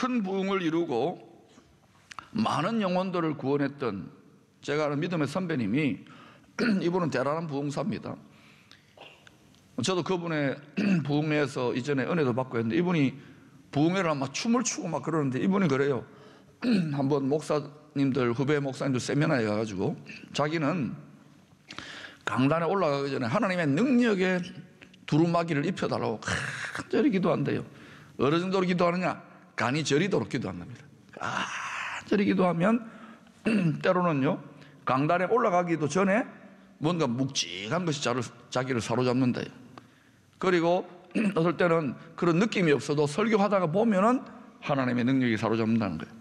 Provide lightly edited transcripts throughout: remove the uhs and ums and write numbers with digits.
큰 부흥을 이루고 많은 영혼들을 구원했던 제가 아는 믿음의 선배님이 이분은 대단한 부흥사입니다. 저도 그분의 부흥회에서 이전에 은혜도 받고 했는데 이분이 부흥회를 막 춤을 추고 막 그러는데 이분이 그래요. 한번 목사님들, 후배 목사님들 세미나에 가가지고 자기는 강단에 올라가기 전에 하나님의 능력에 두루마기를 입혀달라고 간절히 기도한대요. 어느 정도로 기도하느냐? 간이 저리도록 기도한답니다. 간절히 기도하면 때로는요 강단에 올라가기도 전에 뭔가 묵직한 것이 자기를 사로잡는다. 그리고 어떨 때는 그런 느낌이 없어도 설교하다가 보면은 하나님의 능력이 사로잡는다는 거예요.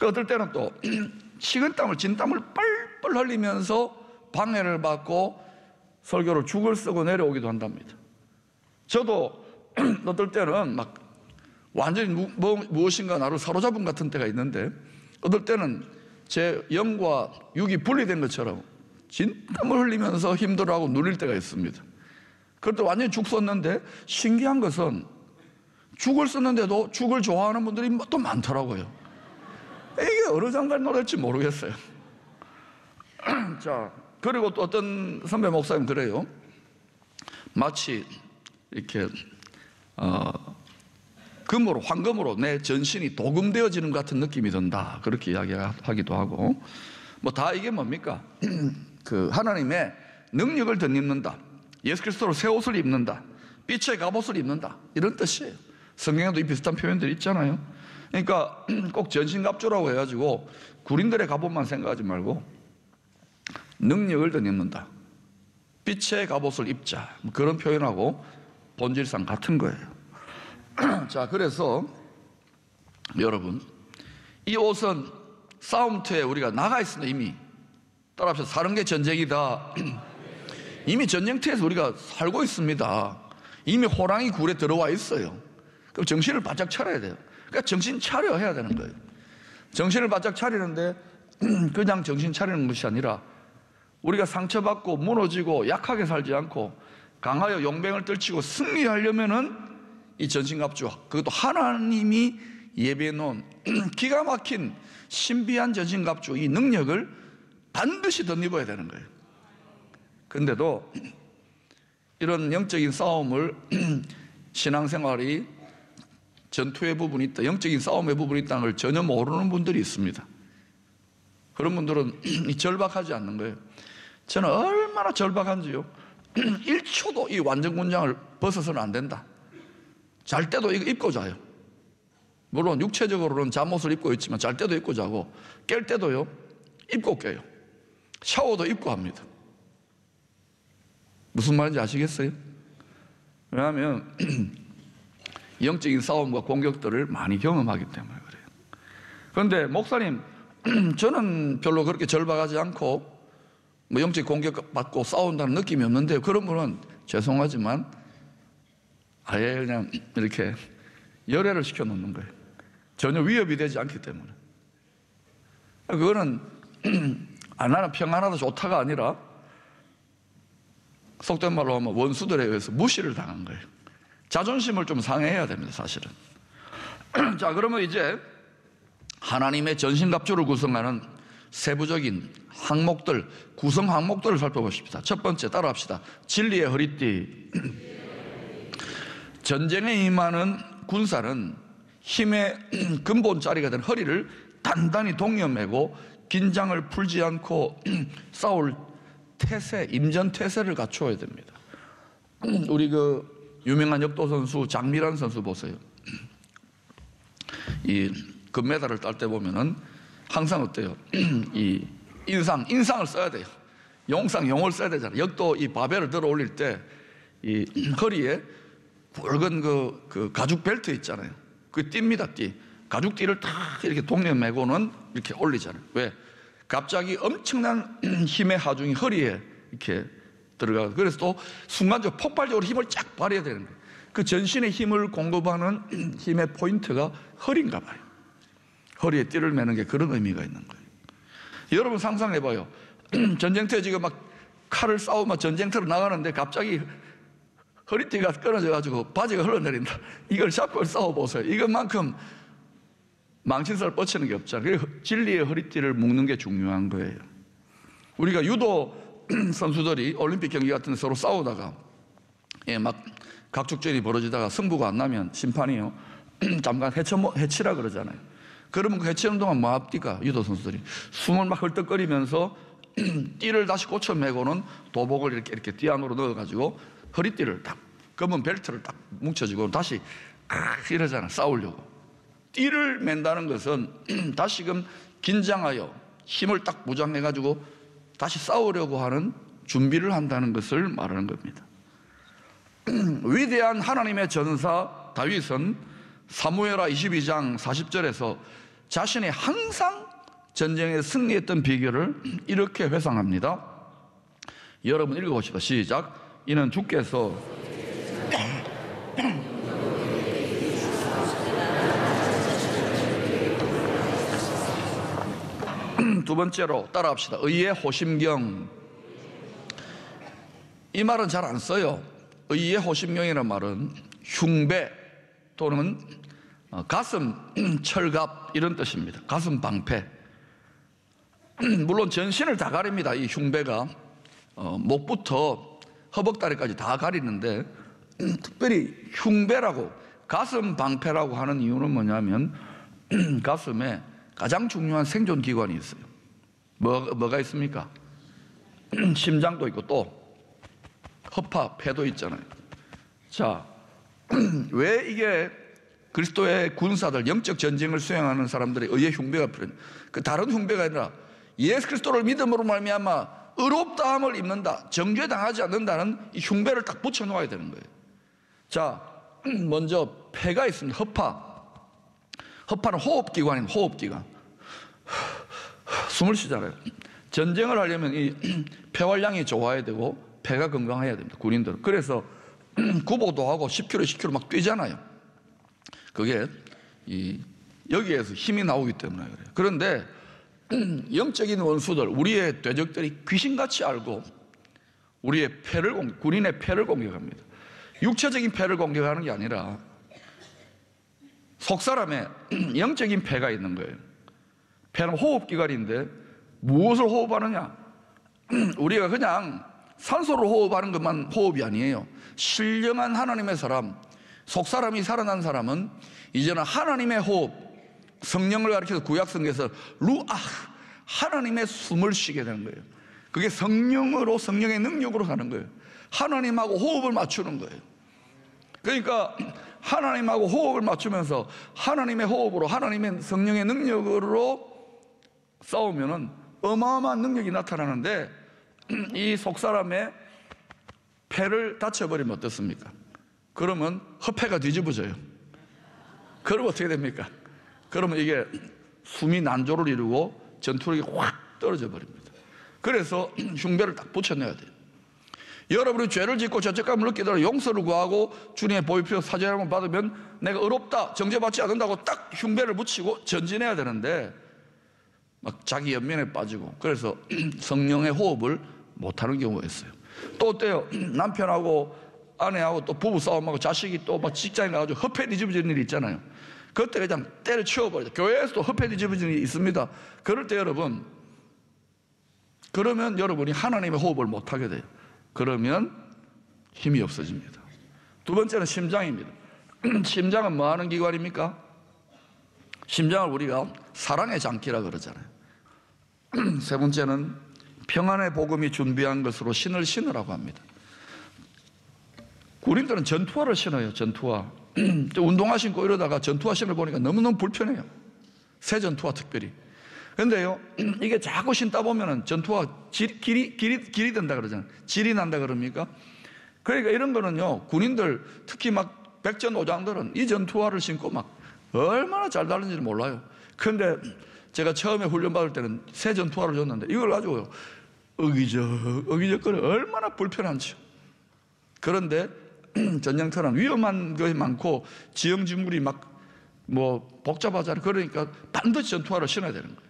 어떨 때는 또 식은땀을 진땀을 뻘뻘 흘리면서 방해를 받고 설교를 죽을 쓰고 내려오기도 한답니다. 저도 어떨 때는 막 완전히 무엇인가 나를 사로잡은 같은 때가 있는데 어떨 때는 제 영과 육이 분리된 것처럼 진땀을 흘리면서 힘들어하고 누릴 때가 있습니다. 그럴 때 완전히 죽 썼는데 신기한 것은 죽을 썼는데도 죽을 좋아하는 분들이 또 많더라고요. 이게 어느 장까지 노래일지 모르겠어요. 자, 그리고 또 어떤 선배 목사님 그래요. 마치 이렇게 금으로 황금으로 내 전신이 도금되어지는 것 같은 느낌이 든다. 그렇게 이야기하기도 하고 뭐 다 이게 뭡니까? 그 하나님의 능력을 덧입는다. 예수 그리스도로 새 옷을 입는다. 빛의 갑옷을 입는다. 이런 뜻이에요. 성경에도 이 비슷한 표현들이 있잖아요. 그러니까 꼭 전신갑주라고 해가지고 구린들의 갑옷만 생각하지 말고 능력을 덧입는다. 빛의 갑옷을 입자. 그런 표현하고 본질상 같은 거예요. 자, 그래서 여러분 이 옷은 싸움터에 우리가 나가 있습니다. 이미 따라합시다. 사는 게 전쟁이다. 이미 전쟁터에서 우리가 살고 있습니다. 이미 호랑이 굴에 들어와 있어요. 그럼 정신을 바짝 차려야 돼요. 그러니까 정신 차려 해야 되는 거예요. 정신을 바짝 차리는데 그냥 정신 차리는 것이 아니라 우리가 상처받고 무너지고 약하게 살지 않고 강하여 용병을 떨치고 승리하려면은 이 전신갑주, 그것도 하나님이 예배해 놓은 기가 막힌 신비한 전신갑주, 이 능력을 반드시 덧입어야 되는 거예요. 근데도 이런 영적인 싸움을 신앙생활이 전투의 부분이 있다, 영적인 싸움의 부분이 있다는 걸 전혀 모르는 분들이 있습니다. 그런 분들은 절박하지 않는 거예요. 저는 얼마나 절박한지요. 1초도 이 완전군장을 벗어서는 안 된다. 잘 때도 이거 입고 자요. 물론 육체적으로는 잠옷을 입고 있지만 잘 때도 입고 자고 깰 때도요 입고 깨요. 샤워도 입고 합니다. 무슨 말인지 아시겠어요? 왜냐하면 영적인 싸움과 공격들을 많이 경험하기 때문에 그래요. 그런데 목사님 저는 별로 그렇게 절박하지 않고 뭐 영적 공격받고 싸운다는 느낌이 없는데 그런 분은 죄송하지만 아예 그냥 이렇게 열애를 시켜놓는 거예요. 전혀 위협이 되지 않기 때문에. 그거는 나는 평안하다 좋다가 아니라 속된 말로 하면 원수들에 의해서 무시를 당한 거예요. 자존심을 좀 상해야 됩니다, 사실은. 자, 그러면 이제 하나님의 전신갑주를 구성하는 세부적인 항목들, 구성 항목들을 살펴보십시다. 첫 번째, 따라합시다. 진리의 허리띠. 전쟁에 임하는 군사는 힘의 근본자리가 된 허리를 단단히 동여매고 긴장을 풀지 않고 싸울 태세, 임전태세를 갖추어야 됩니다. 우리 그 유명한 역도선수 장미란 선수 보세요. 이 금메달을 딸 때 보면은 항상 어때요? 이 인상을 써야 돼요. 용상, 용을 써야 되잖아요. 역도 이 바벨을 들어 올릴 때 이 허리에 굵은 그 가죽 벨트 있잖아요. 그 띠입니다, 띠. 가죽 띠를 탁 이렇게 동여매고는 이렇게 올리잖아요. 왜? 갑자기 엄청난 힘의 하중이 허리에 이렇게 들어가고, 그래서 또 순간적으로 폭발적으로 힘을 쫙 발휘해야 되는 거예요. 그 전신의 힘을 공급하는 힘의 포인트가 허리인가 봐요. 허리에 띠를 매는 게 그런 의미가 있는 거예요. 여러분 상상해봐요. 전쟁터에 지금 막 칼을 싸우며 전쟁터로 나가는데 갑자기 허리띠가 끊어져가지고 바지가 흘러내린다. 이걸 잡고 싸워보세요. 이것만큼 망신살 뻗치는 게 없잖아요. 진리의 허리띠를 묶는 게 중요한 거예요. 우리가 유도 선수들이 올림픽 경기 같은 데 서로 싸우다가 막 각축전이 벌어지다가 승부가 안 나면 심판이요 잠깐 해치라 그러잖아요. 그러면 그 해치는 동안 뭐 합니까? 유도 선수들이 숨을 막 헐떡거리면서 띠를 다시 꽂혀매고는 도복을 이렇게 띠 안으로 넣어가지고 허리띠를 딱 검은 벨트를 딱 뭉쳐지고 다시 이러잖아. 싸우려고. 띠를 맨다는 것은 다시금 긴장하여 힘을 딱 무장해가지고 다시 싸우려고 하는 준비를 한다는 것을 말하는 겁니다. 위대한 하나님의 전사 다윗은 사무엘하 22장 40절에서 자신이 항상 전쟁에 승리했던 비결을 이렇게 회상합니다. 여러분 읽어봅시다. 시작. 이는 주께서 두 번째로 따라합시다. 의의 호심경. 이 말은 잘 안 써요. 의의 호심경이라는 말은 흉배 또는 가슴 철갑 이런 뜻입니다. 가슴 방패. 물론 전신을 다 가립니다. 이 흉배가 목부터 허벅다리까지 다 가리는데 특별히 흉배라고 가슴 방패라고 하는 이유는 뭐냐면 가슴에 가장 중요한 생존 기관이 있어요. 뭐가 있습니까? 심장도 있고 또 허파, 폐도 있잖아요. 자, 왜 이게 그리스도의 군사들, 영적 전쟁을 수행하는 사람들의 의의 흉배가 필요해요? 그 다른 흉배가 아니라 예수 그리스도를 믿음으로 말미암아 의롭다함을 입는다, 정죄당하지 않는다는 이 흉배를 딱 붙여 놓아야 되는 거예요. 자, 먼저 폐가 있습니다. 허파는 호흡기관입니다. 호흡기관. 숨을 쉬잖아요. 전쟁을 하려면 이 폐활량이 좋아야 되고 폐가 건강해야 됩니다. 군인들은. 그래서 구보도 하고 10km, 10km 막 뛰잖아요. 그게 여기에서 힘이 나오기 때문에 그래요. 그런데 영적인 원수들, 우리의 대적들이 귀신같이 알고 우리의 군인의 폐를 공격합니다. 육체적인 폐를 공격하는 게 아니라 속사람의 영적인 폐가 있는 거예요. 폐는 호흡기관인데 무엇을 호흡하느냐? 우리가 그냥 산소를 호흡하는 것만 호흡이 아니에요. 신령한 하나님의 사람, 속사람이 살아난 사람은 이제는 하나님의 호흡, 성령을 가리켜서 구약성경에서 루아흐, 하나님의 숨을 쉬게 되는 거예요. 그게 성령으로, 성령의 능력으로 가는 거예요. 하나님하고 호흡을 맞추는 거예요. 그러니까 하나님하고 호흡을 맞추면서 하나님의 호흡으로, 하나님의 성령의 능력으로 싸우면은 어마어마한 능력이 나타나는데 이 속사람의 폐를 다쳐버리면 어떻습니까? 그러면 허폐가 뒤집어져요. 그러면 어떻게 됩니까? 그러면 이게 숨이 난조를 이루고 전투력이 확 떨어져 버립니다. 그래서 흉배를 딱 붙여내야 돼요. 여러분이 죄를 짓고 죄책감을 느끼더라도 용서를 구하고 주님의 보혈표 사죄함을 받으면 내가 의롭다, 정죄받지 않는다고 딱 흉배를 붙이고 전진해야 되는데 막 자기 연민에 빠지고 그래서 성령의 호흡을 못하는 경우가 있어요. 또 어때요? 남편하고 아내하고 또 부부싸움하고 자식이 또 막 직장에 가가지고 허폐 뒤집어지는 일이 있잖아요. 그때 그냥 때려치워버리죠. 교회에서도 허폐 뒤집어지는 일이 있습니다. 그럴 때 여러분, 그러면 여러분이 하나님의 호흡을 못하게 돼요. 그러면 힘이 없어집니다. 두 번째는 심장입니다. 심장은 뭐 하는 기관입니까? 심장을 우리가 사랑의 장기라 그러잖아요. 세 번째는 평안의 복음이 준비한 것으로 신을 신으라고 합니다. 군인들은 전투화를 신어요. 전투화. 운동화 신고 이러다가 전투화 신을 보니까 너무너무 불편해요. 새 전투화 특별히. 근데요, 이게 자꾸 신다 보면은 전투화 길이 된다 그러잖아요. 질이 난다 그럽니까? 그러니까 이런 거는요, 군인들 특히 막 백전오장들은 이 전투화를 신고 막 얼마나 잘 다른지를 몰라요. 근데 제가 처음에 훈련 받을 때는 새 전투화를 줬는데 이걸 가지고요, 어기적거려 얼마나 불편한지. 그런데 전쟁터는 위험한 것이 많고 지형지물이 막 뭐 복잡하잖아요. 그러니까 반드시 전투화를 신어야 되는 거예요.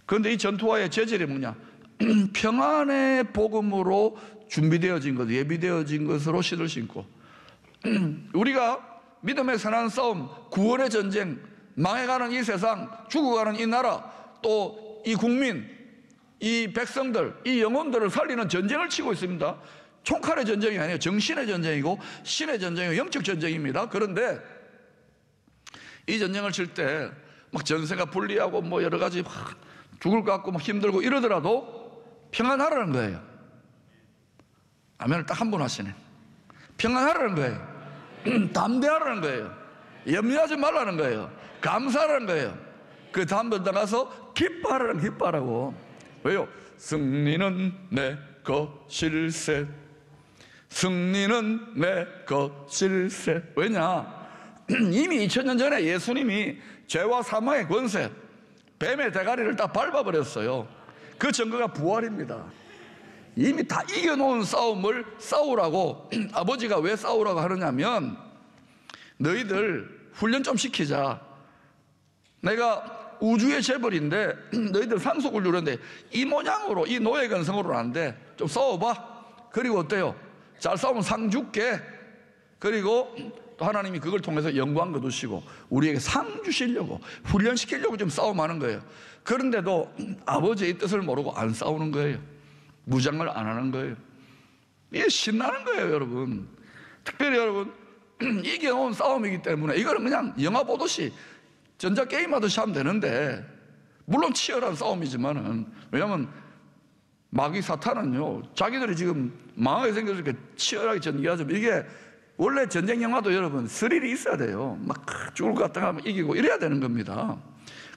그런데 이 전투화의 재질이 뭐냐? 평안의 복음으로 준비되어진 것, 예비되어진 것으로 신을 신고 우리가 믿음의 선한 싸움, 구원의 전쟁, 망해가는 이 세상, 죽어가는 이 나라, 또 이 국민, 이 백성들, 이 영혼들을 살리는 전쟁을 치고 있습니다. 총칼의 전쟁이 아니에요. 정신의 전쟁이고 신의 전쟁이고 영적 전쟁입니다. 그런데 이 전쟁을 칠 때 막 전세가 불리하고 뭐 여러 가지 막 죽을 것 같고 막 힘들고 이러더라도 평안하라는 거예요. 아멘을 딱 한 번 하시네. 평안하라는 거예요. 담대하라는 거예요. 염려하지 말라는 거예요. 감사하라는 거예요. 그 다음 번 나가서 기뻐하라고. 왜요? 승리는 내 것일세. 승리는 내 것일세. 왜냐? 이미 2000년 전에 예수님이 죄와 사망의 권세, 뱀의 대가리를 다 밟아버렸어요. 그 증거가 부활입니다. 이미 다 이겨놓은 싸움을 싸우라고 아버지가 왜 싸우라고 하느냐면, 너희들 훈련 좀 시키자. 내가 우주의 재벌인데 너희들 상속을 누렸는데 이 모양으로, 이 노예 근성으로는 안 돼. 좀 싸워봐. 그리고 어때요? 잘 싸우면 상 줄게. 그리고 또 하나님이 그걸 통해서 영광 거두시고 우리에게 상 주시려고, 훈련시키려고 좀 싸움하는 거예요. 그런데도 아버지의 뜻을 모르고 안 싸우는 거예요. 무장을 안 하는 거예요. 이게 신나는 거예요, 여러분. 특별히 여러분, 이겨놓은 싸움이기 때문에 이거는 그냥 영화 보듯이 전자게임 하듯이 하면 되는데, 물론 치열한 싸움이지만은, 왜냐하면 마귀 사탄은요, 자기들이 지금 망하게 생겨서 이렇게 치열하게 전개하죠. 이게 원래 전쟁 영화도 여러분 스릴이 있어야 돼요. 막 죽을 것 같다 하면 이기고 이래야 되는 겁니다.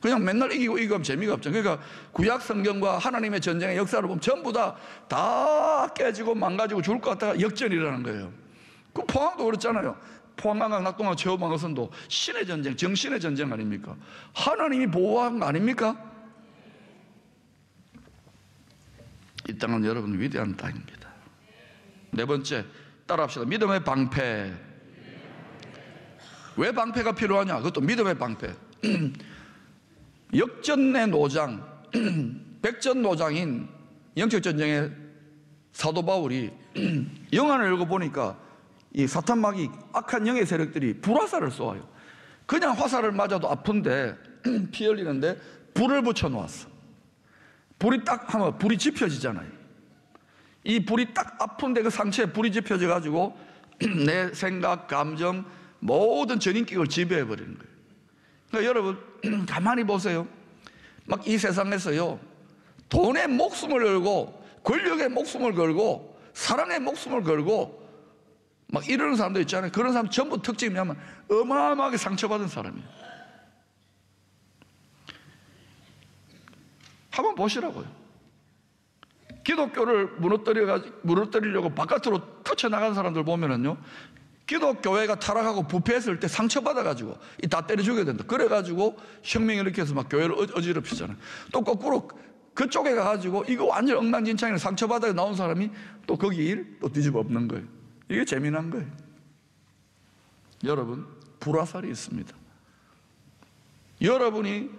그냥 맨날 이기고 하면 재미가 없죠. 그러니까 구약 성경과 하나님의 전쟁의 역사를 보면 전부 다 깨지고 망가지고 죽을 것 같다가 역전이라는 거예요. 그 포항도 그렇잖아요. 포항강강 낙동강 최후방어선도 신의 전쟁, 정신의 전쟁 아닙니까? 하나님이 보호한 거 아닙니까? 이 땅은 여러분 위대한 땅입니다. 네 번째, 따라합시다. 믿음의 방패. 왜 방패가 필요하냐? 그것도 믿음의 방패. 역전의 노장, 백전노장인 영적 전쟁의 사도 바울이 영안을 읽어보니까 이 사탄마귀, 악한 영의 세력들이 불화살을 쏘아요. 그냥 화살을 맞아도 아픈데 피 흘리는데 불을 붙여 놓았어. 불이 딱 하면 불이 지펴지잖아요. 이 불이 딱 아픈데 그 상처에 불이 지펴져 가지고 내 생각, 감정, 모든 전인격을 지배해 버리는 거예요. 그러니까 여러분 가만히 보세요. 막 이 세상에서요, 돈의 목숨을 걸고 권력의 목숨을 걸고 사랑의 목숨을 걸고 막 이러는 사람도 있잖아요. 그런 사람 전부 특징이 뭐냐면 어마어마하게 상처받은 사람이에요. 한번 보시라고요. 기독교를 무너뜨리려고 바깥으로 터쳐나간 사람들 보면은요, 기독교회가 타락하고 부패했을 때 상처받아가지고 다 때려 죽여야 된다. 그래가지고 혁명 일으켜서 막 교회를 어지럽히잖아요. 또 거꾸로 그쪽에 가가지고 이거 완전 엉망진창이라 상처받아 나온 사람이 또 거기 일 또 뒤집어 엎는 거예요. 이게 재미난 거예요. 여러분, 불화살이 있습니다. 여러분이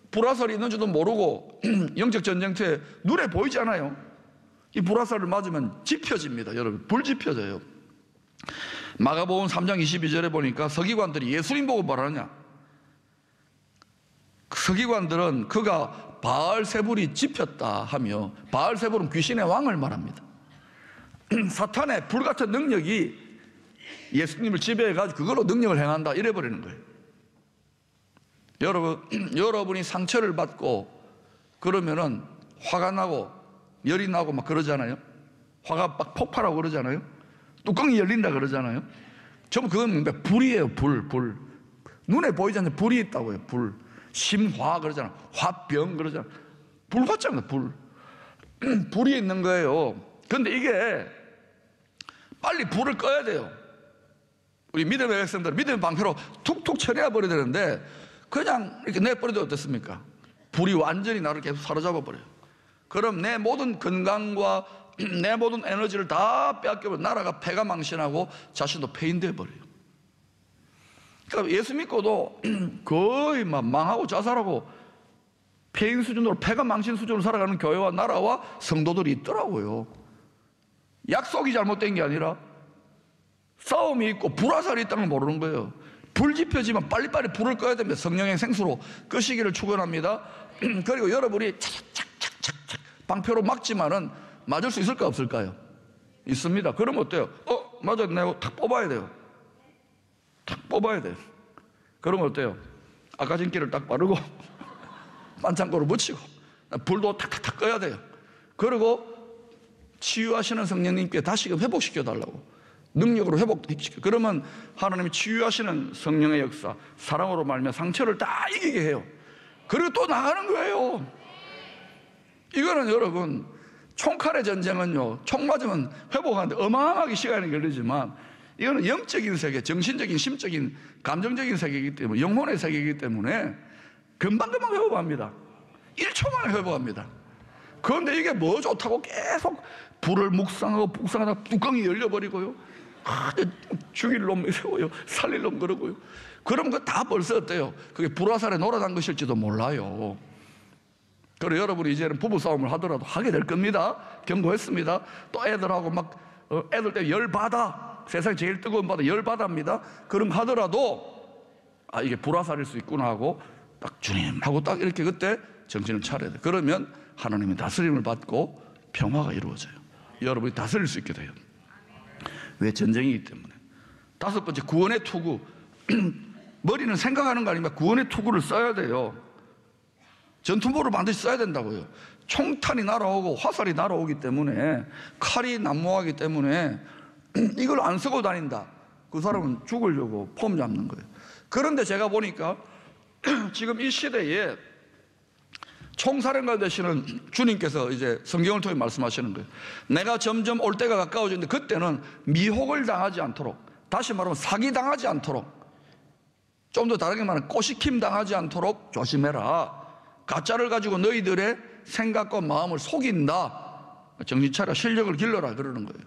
불화살이 있는지도 모르고 영적 전쟁터에 눈에 보이지 않아요. 이 불화살을 맞으면 지펴집니다. 여러분, 불 지펴져요. 마가복음 3장 22절에 보니까 서기관들이 예수님 보고 뭐라냐? 서기관들은 그가 바알세불이 짚혔다 하며, 바알세불은 귀신의 왕을 말합니다. 사탄의 불같은 능력이 예수님을 지배해가지고 그걸로 능력을 행한다 이래버리는 거예요. 여러분이 상처를 받고 그러면은 화가 나고 열이 나고 막 그러잖아요. 화가 막 폭발하고 그러잖아요. 뚜껑이 열린다 그러잖아요. 전부 그건 불이에요. 불. 눈에 보이지 않는 불이 있다고요. 불. 심화 그러잖아. 화병 그러잖아. 불 같잖아요. 불. 불이 있는 거예요. 그런데 이게 빨리 불을 꺼야 돼요. 우리 믿음의 백성들 믿음의 방패로 툭툭 처리해 버려야 되는데 그냥 이렇게 내버려도 어떻습니까? 불이 완전히 나를 계속 사로잡아 버려요. 그럼 내 모든 건강과 내 모든 에너지를 다 빼앗겨버려 나라가 패가 망신하고 자신도 폐인돼 버려요. 그러니까 예수 믿고도 거의 막 망하고 자살하고 폐인 수준으로, 패가 망신 수준으로 살아가는 교회와 나라와 성도들이 있더라고요. 약속이 잘못된 게 아니라 싸움이 있고 불화살이 있다는 걸 모르는 거예요. 불 지펴지면 빨리빨리 불을 꺼야 됩니다. 성령의 생수로 끄시기를 축원합니다. 그리고 여러분이 착착착착착 방패로 막지만은 맞을 수 있을까 없을까요? 있습니다. 그러면 어때요? 맞았네 하고 탁 뽑아야 돼요. 탁 뽑아야 돼요. 그러면 어때요? 아까진기를 딱 바르고 반창고를 묻히고 불도 탁탁탁 꺼야 돼요. 그리고 치유하시는 성령님께 다시금 회복시켜 달라고, 능력으로 회복시켜. 그러면 하나님이 치유하시는 성령의 역사, 사랑으로 말미암아 상처를 다 이기게 해요. 그리고 또 나가는 거예요. 이거는 여러분, 총칼의 전쟁은요, 총 맞으면 회복하는데 어마어마하게 시간이 걸리지만, 이거는 영적인 세계, 정신적인, 심적인, 감정적인 세계이기 때문에, 영혼의 세계이기 때문에 금방금방 회복합니다. 1초 만에 회복합니다. 그런데 이게 뭐 좋다고 계속 불을 묵상하고 묵상하다가 뚜껑이 열려버리고요, 죽일 놈 세워요, 살릴 놈 그러고요. 그럼 그 다 벌써 어때요? 그게 불화살에 놀아난 것일지도 몰라요. 그리고 여러분이 이제는 부부싸움을 하더라도 하게 될 겁니다. 경고했습니다. 또 애들하고 막 애들 때문에 열받아, 세상 제일 뜨거운 바다 열받아입니다. 그럼 하더라도 이게 불화살일 수 있구나 하고 딱 주님 하고 딱 이렇게 그때 정신을 차려야 돼요. 그러면 하나님의 다스림을 받고 평화가 이루어져요. 여러분이 다스릴 수 있게 돼요. 왜? 전쟁이기 때문에. 다섯 번째, 구원의 투구. 머리는 생각하는 거 아닙니까? 구원의 투구를 써야 돼요. 전투모를 반드시 써야 된다고요. 총탄이 날아오고 화살이 날아오기 때문에, 칼이 난무하기 때문에 이걸 안 쓰고 다닌다, 그 사람은 죽으려고 폼 잡는 거예요. 그런데 제가 보니까 지금 이 시대에 총사령관 되시는 주님께서 이제 성경을 통해 말씀하시는 거예요. 내가 점점 올 때가 가까워지는데 그때는 미혹을 당하지 않도록, 다시 말하면 사기당하지 않도록, 좀 더 다르게 말하면 꼬시킴 당하지 않도록 조심해라. 가짜를 가지고 너희들의 생각과 마음을 속인다. 정신 차려, 실력을 길러라 그러는 거예요.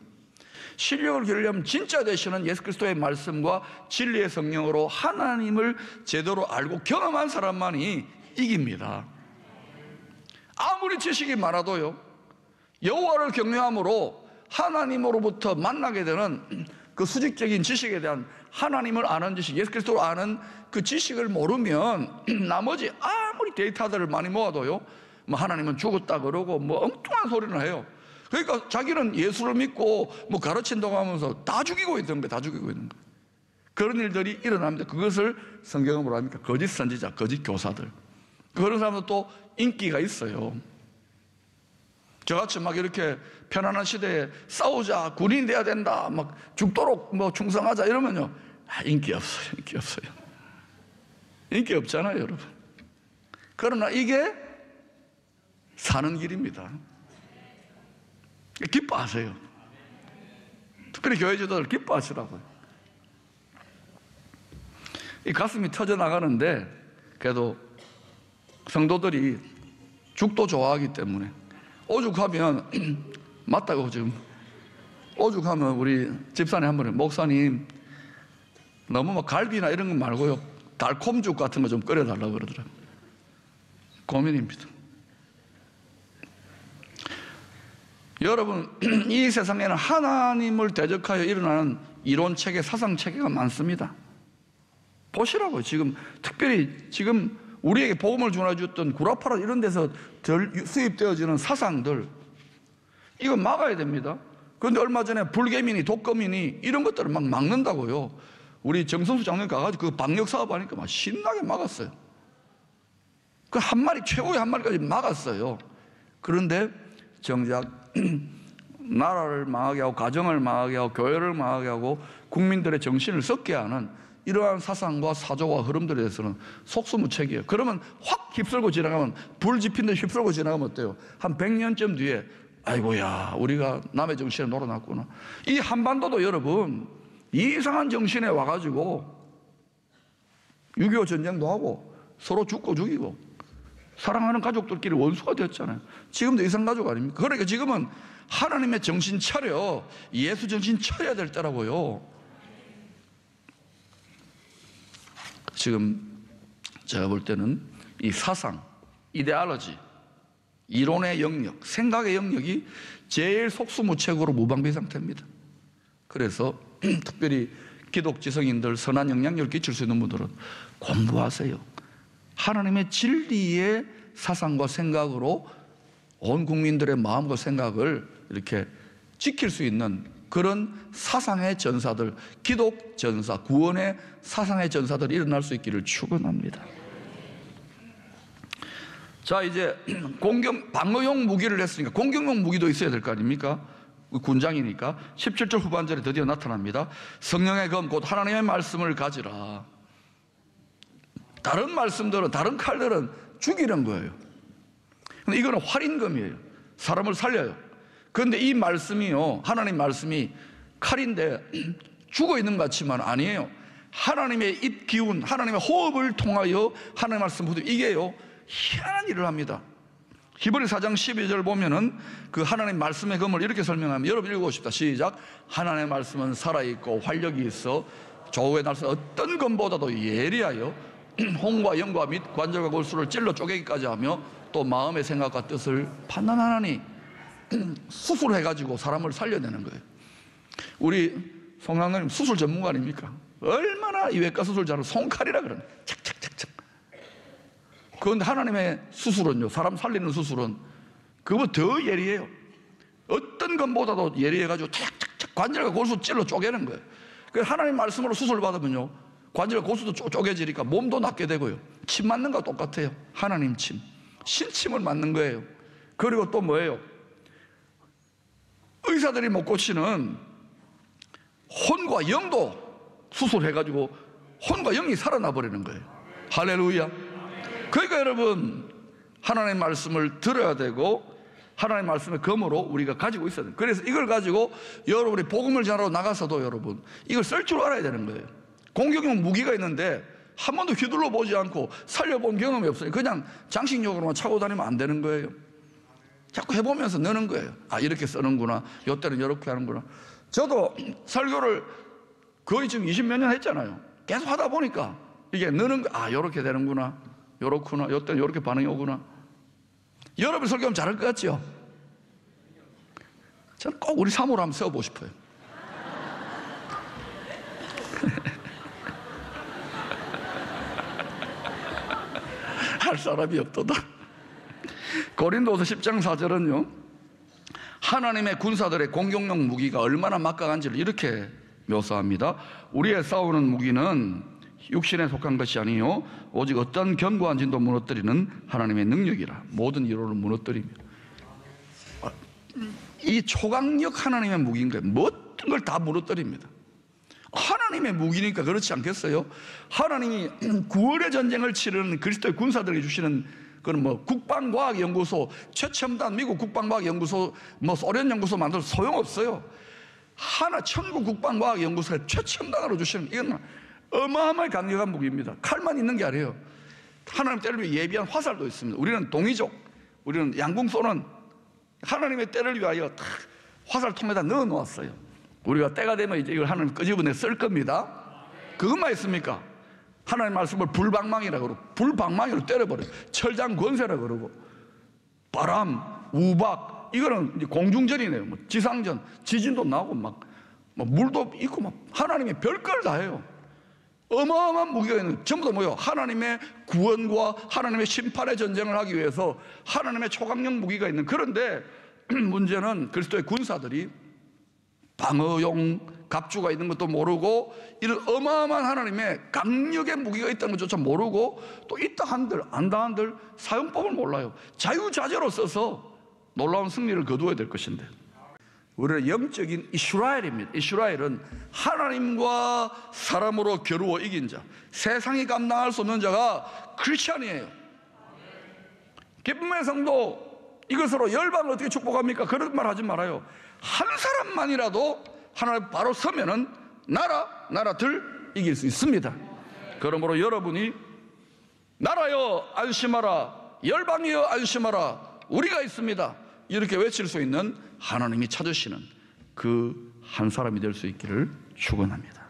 실력을 기르려면 진짜 되시는 예수 그리스도의 말씀과 진리의 성령으로 하나님을 제대로 알고 경험한 사람만이 이깁니다. 아무리 지식이 많아도요, 여호와를 경외함으로 하나님으로부터 만나게 되는 그 수직적인 지식에 대한, 하나님을 아는 지식, 예수 그리스도를 아는 그 지식을 모르면 나머지 아무리 데이터들을 많이 모아도요, 뭐 하나님은 죽었다 그러고 뭐 엉뚱한 소리를 해요. 그러니까 자기는 예수를 믿고 뭐 가르친다고 하면서 다 죽이고 있는 거예요. 다 죽이고 있는 거예요. 그런 일들이 일어납니다. 그것을 성경은 뭐라 합니까? 거짓 선지자, 거짓 교사들. 그런 사람도 또 인기가 있어요. 저같이 막 이렇게 편안한 시대에 싸우자, 군인 돼야 된다, 막 죽도록 뭐 충성하자 이러면요, 인기 없어요. 인기 없어요. 인기 없잖아요, 여러분. 그러나 이게 사는 길입니다. 기뻐하세요. 특별히 교회 지도자들 기뻐하시라고요. 이 가슴이 터져 나가는데, 그래도 성도들이 죽도 좋아하기 때문에, 오죽하면 맞다고 지금 오죽하면 우리 집사님 한 번에, 목사님 너무 막 갈비나 이런 거 말고요, 달콤죽 같은 거 좀 끓여달라고 그러더라고요. 고민입니다. 여러분, 이 세상에는 하나님을 대적하여 일어나는 이론체계, 사상체계가 많습니다. 보시라고요. 지금 특별히 지금 우리에게 복음을 전해줬던 구라파라 이런 데서 수입되어지는 사상들, 이거 막아야 됩니다. 그런데 얼마 전에 불개민이, 독거민이 이런 것들을 막 막는다고요. 우리 정성수 장로님 가가지고 그 방역 사업 하니까 막 신나게 막았어요. 그 한 마리, 최고의 한 마리까지 막았어요. 그런데 정작 나라를 망하게 하고, 가정을 망하게 하고, 교회를 망하게 하고, 국민들의 정신을 썩게 하는 이러한 사상과 사조와 흐름들에 대해서는 속수무책이에요. 그러면 확 휩쓸고 지나가면, 불 지핀 듯 휩쓸고 지나가면 어때요? 한 100년쯤 뒤에 아이고야, 우리가 남의 정신에 놀아났구나. 이 한반도도 여러분 이상한 정신에 와가지고 6.25 전쟁도 하고 서로 죽고 죽이고 사랑하는 가족들끼리 원수가 되었잖아요. 지금도 이상 가족 아닙니까? 그러니까 지금은 하나님의 정신 차려, 예수 정신 차려야 될 때라고요. 지금 제가 볼 때는 이 사상, 이데올로지, 이론의 영역, 생각의 영역이 제일 속수무책으로 무방비 상태입니다. 그래서 특별히 기독지성인들, 선한 영향력을 끼칠 수 있는 분들은 공부하세요. 하나님의 진리의 사상과 생각으로 온 국민들의 마음과 생각을 이렇게 지킬 수 있는 그런 사상의 전사들, 기독 전사, 구원의 사상의 전사들이 일어날 수 있기를 축원합니다. 자, 이제 방어용 무기를 했으니까 공격용 무기도 있어야 될 거 아닙니까? 군장이니까 17절 후반절에 드디어 나타납니다. 성령의 검 곧 하나님의 말씀을 가지라. 다른 말씀들은, 다른 칼들은 죽이는 거예요. 근데 이거는 활인검이에요. 사람을 살려요. 그런데 이 말씀이요, 하나님 말씀이 칼인데 죽어 있는 것 같지만 아니에요. 하나님의 입 기운, 하나님의 호흡을 통하여 하나님의 말씀, 이게요 희한한 일을 합니다. 히브리 4장 12절 보면은 그 하나님 말씀의 검을 이렇게 설명하면, 여러분 읽어보십시다. 시작. 하나님의 말씀은 살아있고 활력이 있어 조우의 날선 어떤 검보다도 예리하여 홍과 영과 및 관절과 골수를 찔러 쪼개기까지 하며 또 마음의 생각과 뜻을 판단하나니. 수술해가지고 사람을 살려내는 거예요. 우리 송강님 수술 전문가 아닙니까? 얼마나 이 외과 수술 잘하는 손칼이라 그러네. 착착착착. 그런데 하나님의 수술은요, 사람 살리는 수술은 그거보다 더 예리해요. 어떤 것보다도 예리해가지고 착착착 관절과 골수 찔러 쪼개는 거예요. 그래서 하나님 말씀으로 수술 받으면요, 관절과 골수도 쪼개지니까 몸도 낫게 되고요. 침 맞는 거 똑같아요. 하나님 침, 신침을 맞는 거예요. 그리고 또 뭐예요? 의사들이 못 고치는 혼과 영도 수술해가지고 혼과 영이 살아나 버리는 거예요. 할렐루야. 그러니까 여러분, 하나님의 말씀을 들어야 되고 하나님의 말씀의 검으로 우리가 가지고 있어야 돼요. 그래서 이걸 가지고 여러분이 복음을 전하러 나가서도 여러분 이걸 쓸 줄 알아야 되는 거예요. 공격용 무기가 있는데 한 번도 휘둘러 보지 않고 살려본 경험이 없어요. 그냥 장식용으로만 차고 다니면 안 되는 거예요. 자꾸 해보면서 느는 거예요. 아, 이렇게 쓰는구나, 이때는 이렇게 하는구나. 저도 설교를 거의 지금 20몇 년 했잖아요. 계속 하다 보니까 이게 느는 거. 아, 이렇게 되는구나, 이렇구나, 이때는 이렇게 반응이 오구나. 여러분 설교하면 잘할 것 같죠? 저는 꼭 우리 사모를 한번 세워보고 싶어요. 할 사람이 없도다. 고린도서 10장 4절은요, 하나님의 군사들의 공격용 무기가 얼마나 막강한지를 이렇게 묘사합니다. 우리의 싸우는 무기는 육신에 속한 것이 아니요 오직 어떤 견고한 진도 무너뜨리는 하나님의 능력이라. 모든 이론을 무너뜨리며. 이 초강력 하나님의 무기인 거예요. 모든 걸 다 무너뜨립니다. 하나님의 무기니까 그렇지 않겠어요? 하나님이 구원의 전쟁을 치르는 그리스도의 군사들에게 주시는 그건 뭐 국방과학연구소, 최첨단 미국 국방과학연구소, 뭐 소련 연구소 만들어도 소용없어요. 천국 국방과학연구소에 최첨단으로 주시는, 이건 어마어마하게 강력한 무기입니다. 칼만 있는 게 아니에요. 하나님 때를 위해 예비한 화살도 있습니다. 우리는 동이족, 우리는 양궁 쏘는 하나님의 때를 위하여 다 화살통에다 넣어 놓았어요. 우리가 때가 되면 이제 이걸 하나님 끄집어내 쓸 겁니다. 그것만 있습니까? 하나님 말씀을 불방망이라고 그러고, 불방망이로 때려버려요. 철장 권세라고 그러고, 바람, 우박, 이거는 이제 공중전이네요. 뭐 지상전, 지진도 나고 막 물도 있고 막 하나님의 별걸 다 해요. 어마어마한 무기가 있는, 전부 다 뭐예요? 하나님의 구원과 하나님의 심판의 전쟁을 하기 위해서 하나님의 초강력 무기가 있는. 그런데 문제는 그리스도의 군사들이 방어용 갑주가 있는 것도 모르고 이런 어마어마한 하나님의 강력의 무기가 있다는 것조차 모르고, 또 있다 한들 안다 한들 사용법을 몰라요. 자유자재로 써서 놀라운 승리를 거두어야 될 것인데, 우리는 영적인 이스라엘입니다. 이스라엘은 하나님과 사람으로 겨루어 이긴 자, 세상이 감당할 수 없는 자가 크리스찬이에요. 기쁨의 성도, 이것으로 열방을 어떻게 축복합니까? 그런 말 하지 말아요. 한 사람만이라도 하나님 바로 서면은 나라들 이길 수 있습니다. 그러므로 여러분이 나라여 안심하라, 열방이여 안심하라, 우리가 있습니다, 이렇게 외칠 수 있는 하나님이 찾으시는 그 한 사람이 될 수 있기를 축원합니다.